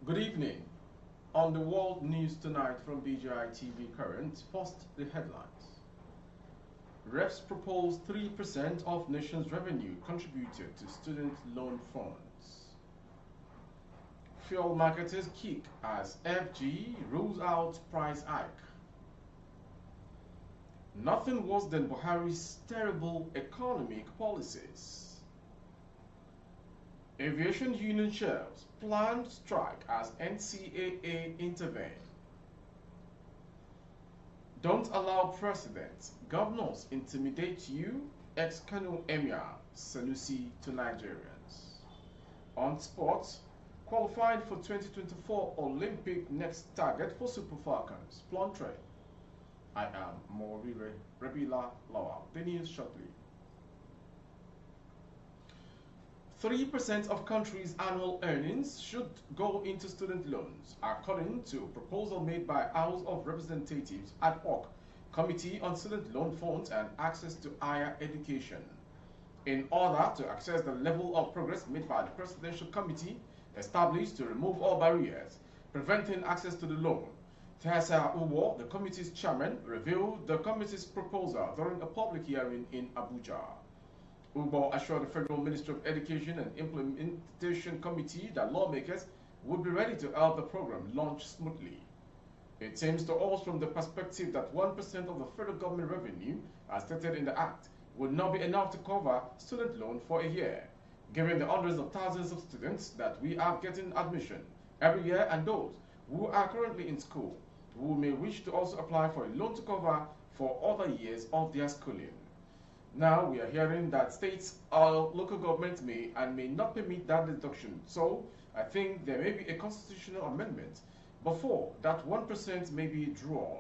Good evening. On the world news tonight from BGI TV Current, first the headlines. Refs propose 3% of nation's revenue contributed to student loan funds. Fuel marketers kick as FG rules out price hike. Nothing worse than Buhari's terrible economic policies. Aviation union shelves planned strike as Ncaa intervene. Don't allow presidents, governors intimidate you, ex-Kano Emir Sanusi to Nigerians. On sports, qualified for 2024 Olympic next target for Super Falcons, Plantre. I am Morire Rebila Lawal. The news shortly. 3% of country's annual earnings should go into student loans, according to a proposal made by House of Representatives ad hoc Committee on Student Loan Funds and Access to Higher Education. In order to access the level of progress made by the Presidential Committee established to remove all barriers preventing access to the loan, Ncaa Uwo, the committee's chairman, revealed the committee's proposal during a public hearing in Abuja. Ubo assured the Federal Ministry of Education and Implementation Committee that lawmakers would be ready to help the program launch smoothly. It seems to us from the perspective that 1% of the federal government revenue, as stated in the Act, would not be enough to cover student loan for a year, given the hundreds of thousands of students that we are getting admission every year and those who are currently in school, who may wish to also apply for a loan to cover for other years of their schooling. Now we are hearing that states or local governments may and may not permit that deduction. So I think there may be a constitutional amendment before that 1% may be drawn.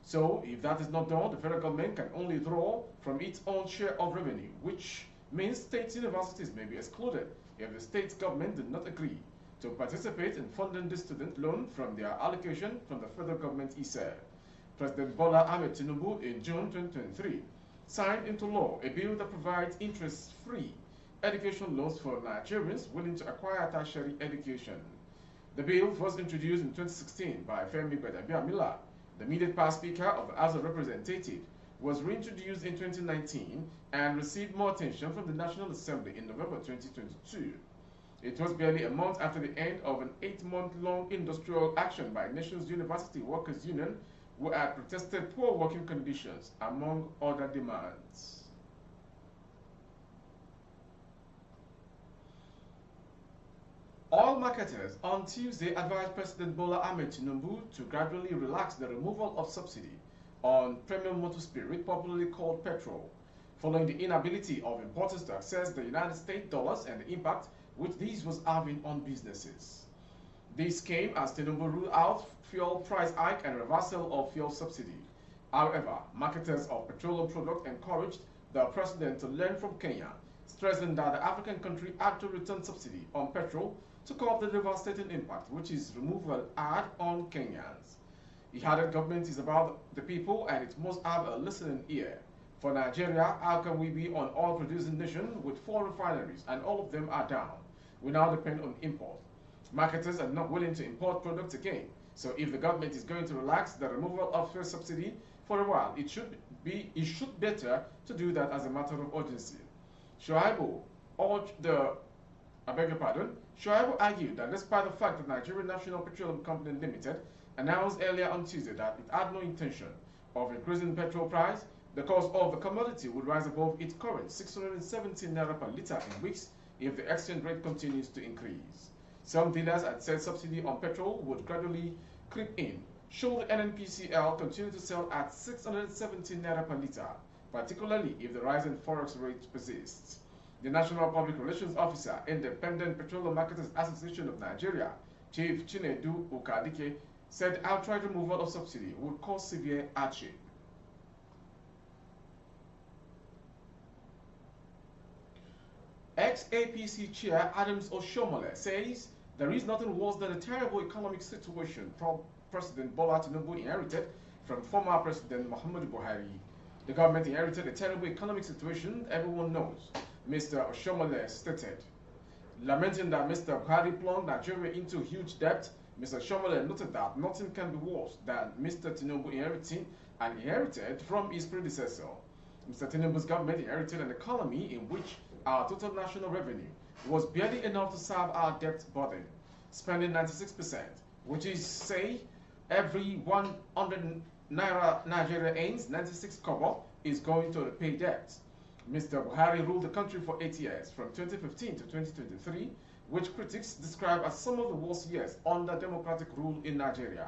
So if that is not done, the federal government can only draw from its own share of revenue, which means state universities may be excluded if the state government did not agree to participate in funding the student loan from their allocation from the federal government, he said. President Bola Ahmed Tinubu in June 2023 signed into law a bill that provides interest-free education loans for Nigerians willing to acquire tertiary education. The bill was introduced in 2016 by Femi Gbadabiamila, the immediate past Speaker of the House of Representatives, was reintroduced in 2019 and received more attention from the National Assembly in November 2022. It was barely a month after the end of an 8-month-long industrial action by the nation's University Workers Union, who had protested poor working conditions, among other demands. Oil marketers on Tuesday advised President Bola Ahmed Tinubu to gradually relax the removal of subsidy on premium motor spirit, popularly called petrol, following the inability of importers to access the United States dollars and the impact which this was having on businesses. This came as Tinubu ruled out fuel price hike and reversal of fuel subsidy. However, marketers of petroleum products encouraged the president to learn from Kenya, stressing that the African country had to return subsidy on petrol to curb the devastating impact which its removal had on Kenyans. He added government is about the people and it must have a listening ear. For Nigeria, how can we be an oil-producing nation with 4 refineries and all of them are down? We now depend on import. Marketers are not willing to import products again. So if the government is going to relax the removal of fuel subsidy for a while, it should better to do that as a matter of urgency. Shuaibu argued that despite the fact that Nigerian National Petroleum Company Limited announced earlier on Tuesday that it had no intention of increasing petrol price, the cost of the commodity would rise above its current 670 naira per litre in weeks if the exchange rate continues to increase. Some dealers had said subsidy on petrol would gradually creep in, should the NNPCL continue to sell at 670 naira per litre, particularly if the rise in forex rate persists. The National Public Relations Officer, Independent Petroleum Marketers Association of Nigeria, Chief Chinedu Ukadike, said outright removal of subsidy would cause severe hardship. Ex-APC Chair Adams Oshomole says there is nothing worse than a terrible economic situation President Bola Tinubu inherited from former President Muhammadu Buhari. The government inherited a terrible economic situation everyone knows, Mr. Oshomole stated. Lamenting that Mr. Buhari plunged Nigeria into huge debt, Mr. Shomole noted that nothing can be worse than Mr. Tinubu inherited from his predecessor. Mr. Tinubu's government inherited an economy in which our total national revenue was barely enough to serve our debt burden, spending 96%, which is, say, every 100 naira Nigeria earns 96 kobo is going to repay debt. Mr. Buhari ruled the country for 8 years, from 2015 to 2023, which critics describe as some of the worst years under democratic rule in Nigeria.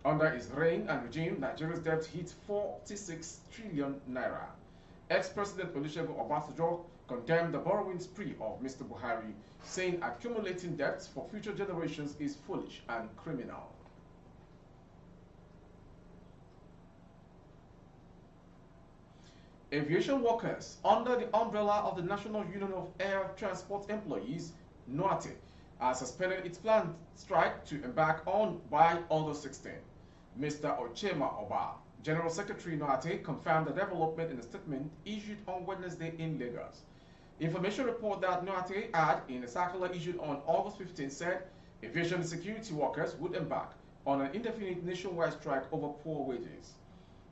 Under his reign and regime, Nigeria's debt hit 46 trillion naira. Ex-President Olusegun Obasanjo condemned the borrowing spree of Mr. Buhari, saying accumulating debts for future generations is foolish and criminal. Aviation workers under the umbrella of the National Union of Air Transport Employees, Ncaa, are suspending its planned strike to embark on by August 16. Mr. Ochema Oba, General Secretary Ncaa, confirmed the development in a statement issued on Wednesday in Lagos. Information report that Ncaa had in a circular issued on August 15 said aviation security workers would embark on an indefinite nationwide strike over poor wages.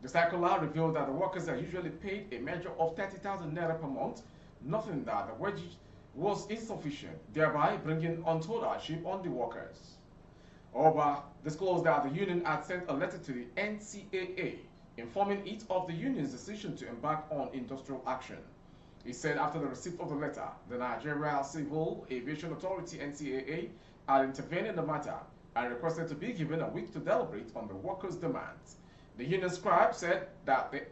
The circular revealed that the workers are usually paid a measure of 30,000 naira per month, noting that the wage was insufficient, thereby bringing untold hardship on the workers. Oba disclosed that the union had sent a letter to the Ncaa informing it of the union's decision to embark on industrial action. He said after the receipt of the letter, the Nigeria Civil Aviation Authority (Ncaa) had intervened in the matter and requested to be given a week to deliberate on the workers' demands. The union scribe said that the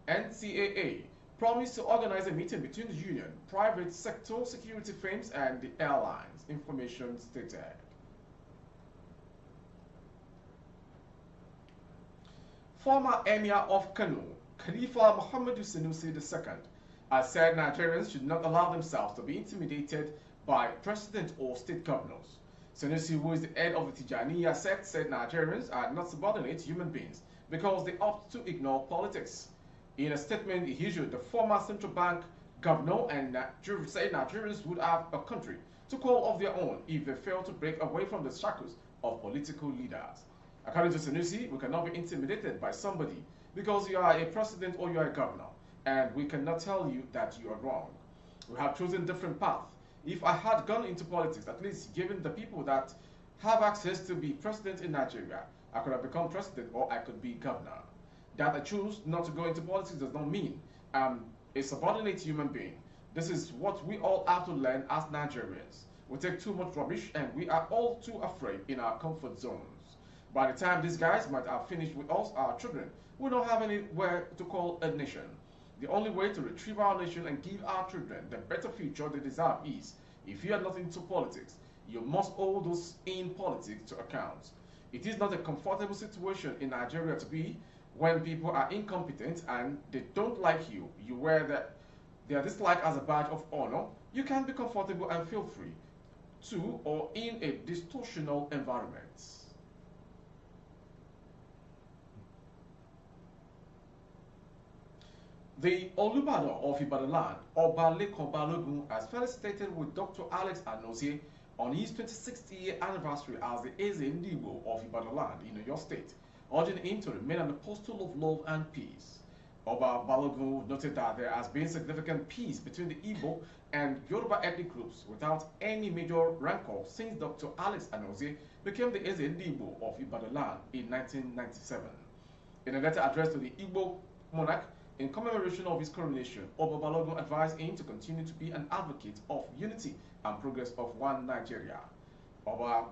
Ncaa promised to organize a meeting between the union, private sector security firms, and the airlines, information stated. Former Emir of Kano, Khalifa Muhammadu Sanusi II, has said Nigerians should not allow themselves to be intimidated by president or state governors. Sanusi, who is the head of the Tijaniya sect, said Nigerians are not subordinate human beings because they opt to ignore politics. In a statement he issued, the former central bank governor and said Nigerians would have a country to call of their own if they fail to break away from the shackles of political leaders. According to Sanusi, we cannot be intimidated by somebody because you are a president or you are a governor, and we cannot tell you that you are wrong. We have chosen different paths. If I had gone into politics, at least given the people that have access to be president in Nigeria, I could have become president or I could be governor. That I choose not to go into politics does not mean I'm a subordinate human being. This is what we all have to learn as Nigerians. We take too much rubbish and we are all too afraid in our comfort zones. By the time these guys might have finished with us, our children will not have anywhere to call a nation. The only way to retrieve our nation and give our children the better future they deserve is, if you are not into politics, you must hold those in politics to account. It is not a comfortable situation in Nigeria to be when people are incompetent and they don't like you. You wear their dislike as a badge of honor. You can be comfortable and feel free to or in a distortional environment. The Olubadan of Ibadan, Oba Lekan Balogun, has felicitated with Dr. Alex Anozie on his 26th year anniversary as the Eze Ndigbo of Ibadan in Oyo State, urging him to remain an apostle of love and peace. Oba Balogun noted that there has been significant peace between the Igbo and Yoruba ethnic groups without any major rancor since Dr. Alex Anozie became the Eze Ndigbo of Ibadan in 1997. In a letter addressed to the Igbo monarch, in commemoration of his coronation, Oba Balogun advised him to continue to be an advocate of unity and progress of one Nigeria. Oba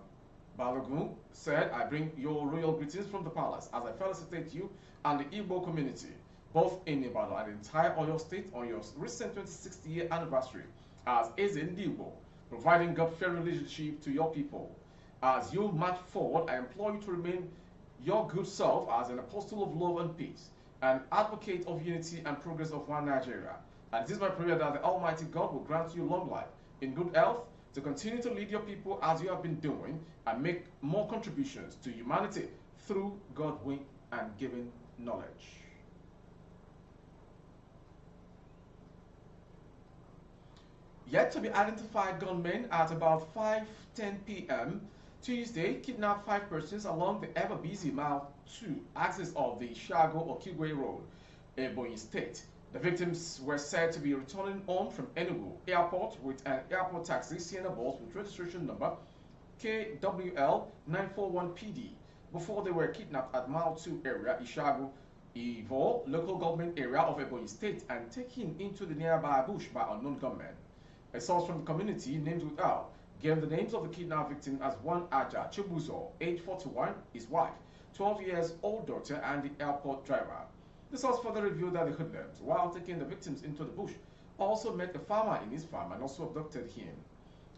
Balogun said, I bring your royal greetings from the palace as I felicitate you and the Igbo community, both in Ibadan and the entire Oyo State on your recent 26th year anniversary as Eze Ndigbo, providing God-fearing leadership to your people. As you march forward, I implore you to remain your good self as an apostle of love and peace, an advocate of unity and progress of one Nigeria. And it is my prayer that the Almighty God will grant you long life in good health to continue to lead your people as you have been doing and make more contributions to humanity through God-winning and giving knowledge. Yet to be identified gunmen at about 5:10 p.m. Tuesday kidnapped 5 persons along the ever-busy Mile 2 axis of the Shago-Okigwe Road, Ebonyi State. The victims were said to be returning home from Enugu Airport with an airport taxi Sienna bus with registration number KWL 941PD before they were kidnapped at Mile 2 area, Ishago, Ivo, local government area of Ebonyi State, and taken into the nearby bush by unknown gunmen. A source from the community named without gave the names of the kidnapped victims as one Aja Chibuzo, age 41, his wife, 12 years old daughter, and the airport driver. The source further revealed that the hoodlums, while taking the victims into the bush, also met a farmer in his farm and also abducted him.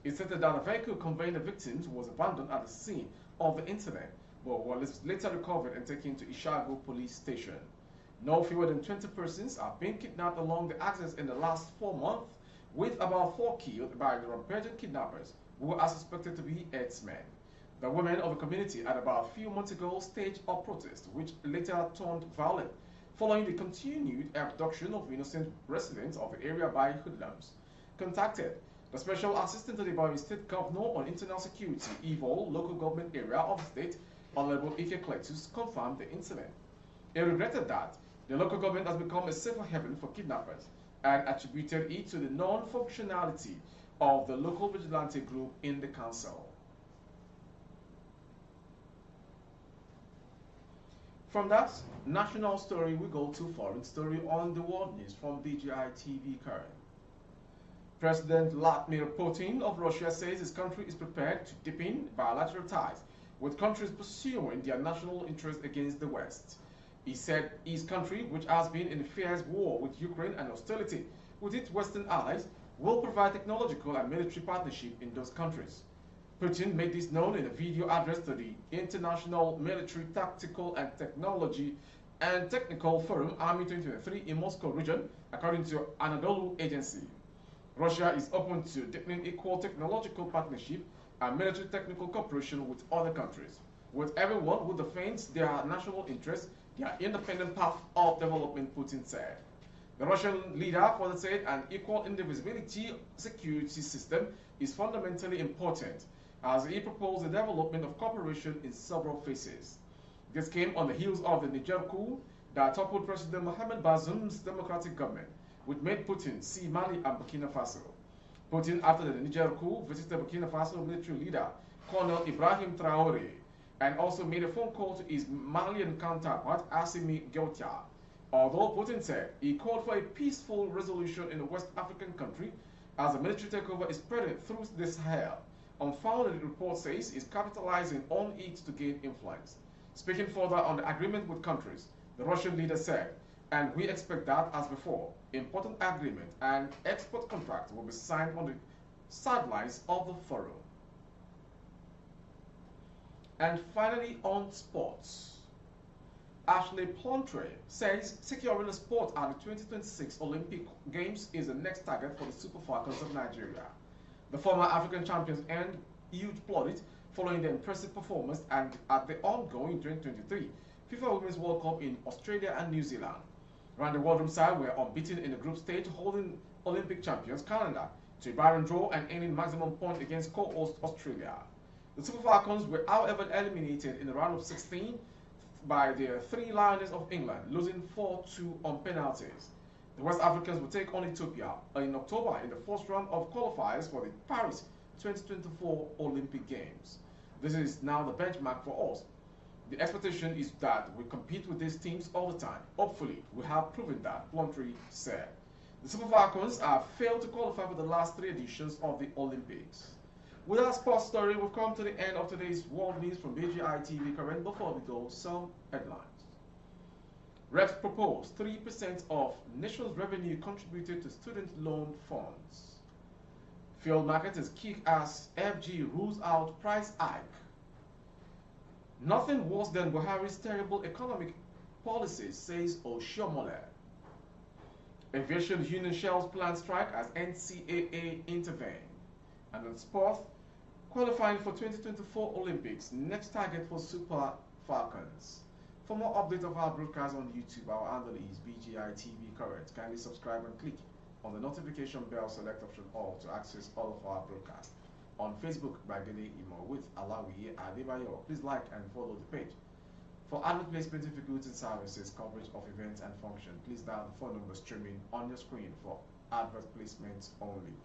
It stated that a vehicle conveying the victims was abandoned at the scene of the incident, but was later recovered and taken to Ishago police station. No fewer than 20 persons have been kidnapped along the axis in the last 4 months, with about 4 killed by the rampaging kidnappers who are suspected to be herdsmen. The women of the community at about a few months ago staged a protest, which later turned violent, following the continued abduction of innocent residents of the area by hoodlums. Contacted, the Special Assistant to the Ebonyi State Governor on Internal Security, Evo, local government area of the state, Honorable Ike Cletus, confirmed the incident. He regretted that the local government has become a safer haven for kidnappers and attributed it to the non-functionality of the local vigilante group in the council. From that national story, we go to foreign story on the world news from BGI TV Current. President Vladimir Putin of Russia says his country is prepared to deepen bilateral ties with countries pursuing their national interests against the West. He said his country, which has been in a fierce war with Ukraine and hostility with its Western allies, will provide technological and military partnership in those countries. Putin made this known in a video address to the International Military Tactical and Technology and Technical Forum Army 2023 in Moscow region, according to Anadolu Agency. Russia is open to deepening equal technological partnership and military technical cooperation with other countries, with everyone who defends their national interests, their independent path of development, Putin said. The Russian leader further said an equal indivisibility security system is fundamentally important, as he proposed the development of cooperation in several phases. This came on the heels of the Niger coup that toppled President Mohamed Bazoum's democratic government, which made Putin see Mali and Burkina Faso. Putin, after the Niger coup, visited Burkina Faso military leader Colonel Ibrahim Traoré and also made a phone call to his Malian counterpart Assimi Goïta. Although Putin said he called for a peaceful resolution in the West African country as the military takeover is spreading through the Sahel, unfounded report says is capitalizing on it to gain influence. Speaking further on the agreement with countries, the Russian leader said, and we expect that, as before, important agreement and export contracts will be signed on the sidelines of the forum. And finally, on sports, Ashley Plumtree says securing a spot at the 2026 Olympic Games is the next target for the Super Falcons of Nigeria. The former African champions earned huge plaudits following their impressive performance at the ongoing 2023 FIFA Women's World Cup in Australia and New Zealand. Around the world side were unbeaten in the group stage, holding Olympic champions Canada to a barren draw and earning maximum point against co-host Australia. The Super Falcons were however eliminated in the round of 16 by the Three Lions of England, losing 4-2 on penalties. The West Africans will take on Ethiopia in October in the first round of qualifiers for the Paris 2024 Olympic Games. This is now the benchmark for us. The expectation is that we compete with these teams all the time. Hopefully, we have proven that, Plumtree said. The Super Falcons have failed to qualify for the last 3 editions of the Olympics. With our sports story, we've come to the end of today's world news from BGI TV Current. Before we go, some headlines. Reps propose 3% of nation's revenue contributed to student loan funds. Fuel marketers kick as FG rules out price hike. Nothing worse than Buhari's terrible economic policies, says Oshiomhole. Aviation union shells planned strike as Ncaa intervene. And on sport, qualifying for 2024 Olympics, next target for Super Falcons. For more updates of our broadcast on YouTube, our handle is BGI TV Current. Kindly subscribe and click On the notification bell, select option all to access all of our broadcasts. On Facebook, Bagede Imo with Alawi Adebayo. Please like and follow the page. For advert placement difficulty services, coverage of events and function, please dial the phone number streaming on your screen for advert placements only.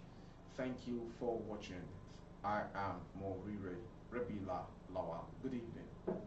Thank you for watching. I am Morire Rebila Lawal. Good evening.